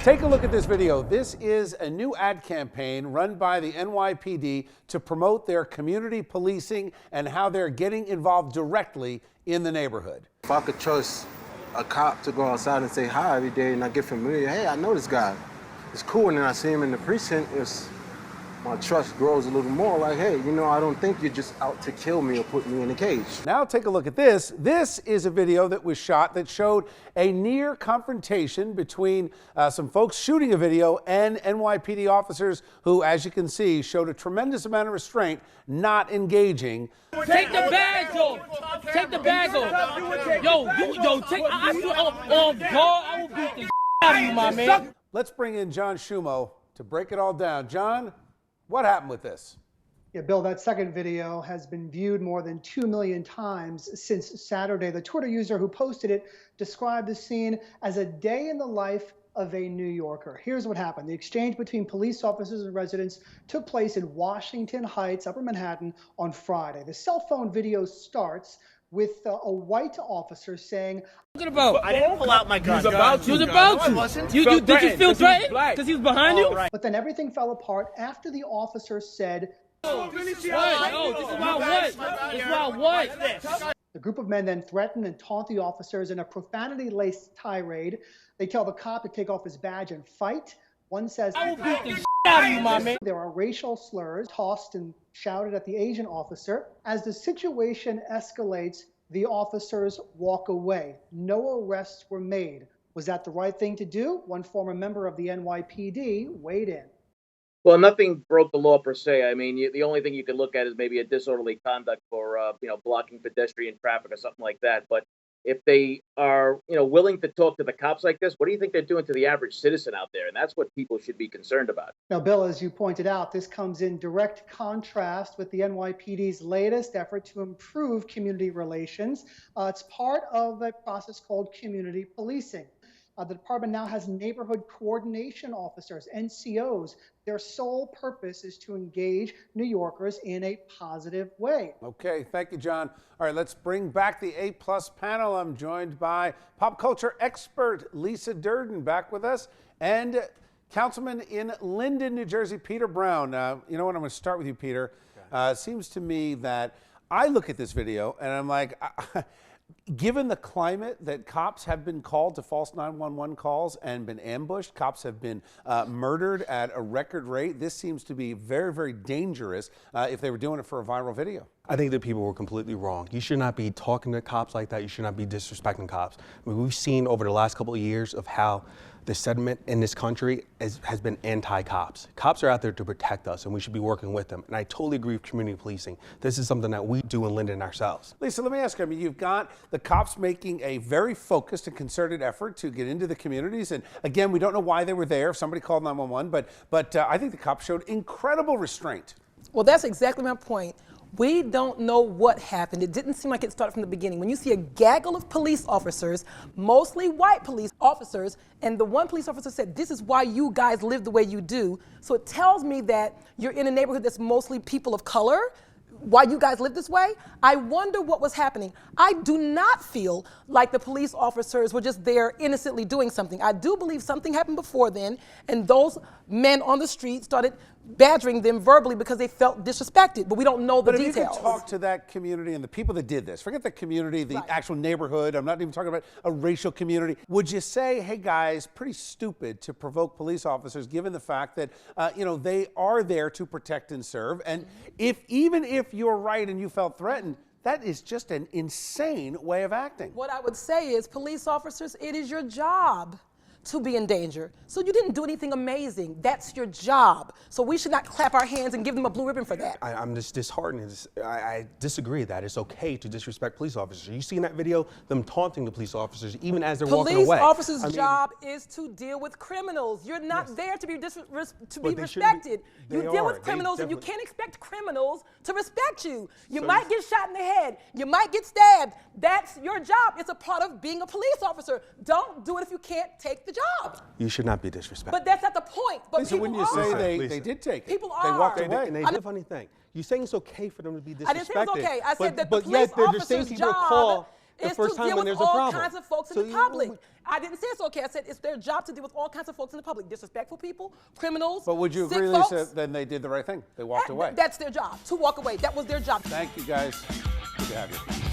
Take a look at this video. This is a new ad campaign run by the NYPD to promote their community policing and how they're getting involved directly in the neighborhood. If I could trust a cop to go outside and say hi every day and I get familiar, hey, I know this guy. It's cool, and then I see him in the precinct, my trust grows a little more like, hey, you know, I don't think you're just out to kill me or put me in a cage. Now take a look at this. This is a video that was shot that showed a near confrontation between some folks shooting a video and NYPD officers who, as you can see, showed a tremendous amount of restraint, not engaging. Take the bags off. Take the bags off. Yo, take. God, I will beat the out of you, my man. Let's bring in John Schumo to break it all down. John, what happened with this? Yeah, Bill, that second video has been viewed more than 2 million times since Saturday. The Twitter user who posted it described the scene as a day in the life of a New Yorker. Here's what happened. The exchange between police officers and residents took place in Washington Heights, Upper Manhattan, on Friday. The cell phone video starts with a white officer saying, I didn't pull out my gun. He was about to. No, I wasn't. Did you feel threatened? Because he was behind you? But then everything fell apart after the officer said, This is wild what? The group of men then threaten and taunt the officers in a profanity-laced tirade. They tell the cop to take off his badge and fight. One says, I will beat the out of you, my man. There are racial slurs tossed and shouted at the Asian officer. As the situation escalates, the officers walk away. No arrests were made. Was that the right thing to do? One former member of the NYPD weighed in. Well, nothing broke the law per se. I mean, the only thing you could look at is maybe a disorderly conduct for, blocking pedestrian traffic or something like that. But if they are, willing to talk to the cops like this, what do you think they're doing to the average citizen out there? And that's what people should be concerned about. Now, Bill, as you pointed out, this comes in direct contrast with the NYPD's latest effort to improve community relations. It's part of a process called community policing. The department now has neighborhood coordination officers, NCOs. Their sole purpose is to engage New Yorkers in a positive way. Okay, thank you, John. All right, let's bring back the A+ panel. I'm joined by pop culture expert Lisa Durden, back with us, and Councilman in Linden, New Jersey, Peter Brown. You know what? I'm going to start with you, Peter. It seems to me that I look at this video and I'm like, given the climate that cops have been called to false 911 calls and been ambushed, cops have been murdered at a record rate, this seems to be very, very dangerous if they were doing it for a viral video. I think that people were completely wrong. You should not be talking to cops like that. You should not be disrespecting cops. I mean, we've seen over the last couple of years of how the sentiment in this country has been anti-cops. Cops are out there to protect us, and we should be working with them. And I totally agree with community policing. This is something that we do in Linden ourselves. Lisa, let me ask you, I mean, you've got the cops making a very focused and concerted effort to get into the communities. And again, we don't know why they were there, if somebody called 911, but I think the cops showed incredible restraint. Well, that's exactly my point. We don't know what happened. It didn't seem like it started from the beginning. When you see a gaggle of police officers, mostly white police officers, and the one police officer said, this is why you guys live the way you do. So it tells me that you're in a neighborhood that's mostly people of color, why you guys live this way. I wonder what was happening. I do not feel like the police officers were just there innocently doing something. I do believe something happened before then, and those men on the street started badgering them verbally because they felt disrespected, but we don't know the details. But if you could talk to that community and the people that did this, forget the community, the actual neighborhood, I'm not even talking about a racial community, would you say, hey guys, pretty stupid to provoke police officers given the fact that, they are there to protect and serve, and even if you're right and you felt threatened, that is just an insane way of acting. What I would say is, police officers, it is your job to be in danger. So you didn't do anything amazing. That's your job. So we should not clap our hands and give them a blue ribbon for that. I'm just disheartened. I disagree that it's okay to disrespect police officers. You see in that video them taunting the police officers even as they're walking away. Police officers' job is to deal with criminals. You're not there to be respected. You deal with criminals, and you can't expect criminals to respect you. You might get shot in the head. You might get stabbed. That's your job. It's a part of being a police officer. Don't do it if you can't take the job. You should not be disrespected. But that's not the point. But Lisa, when you say they did take it, people they walked away. And they did a funny thing. You're saying it's okay for them to be disrespected. I didn't say it was okay. I said that the but police yet, officer's job the It's first to time deal when with there's a all problem. kinds of folks So in the you- public. I didn't say it's okay. I said it's their job to deal with all kinds of folks in the public. Disrespectful people, criminals. But would you sick agree, Lisa, folks. then they did the right thing? They walked away. That's their job, to walk away. That was their job. Thank you, guys. Good to have you.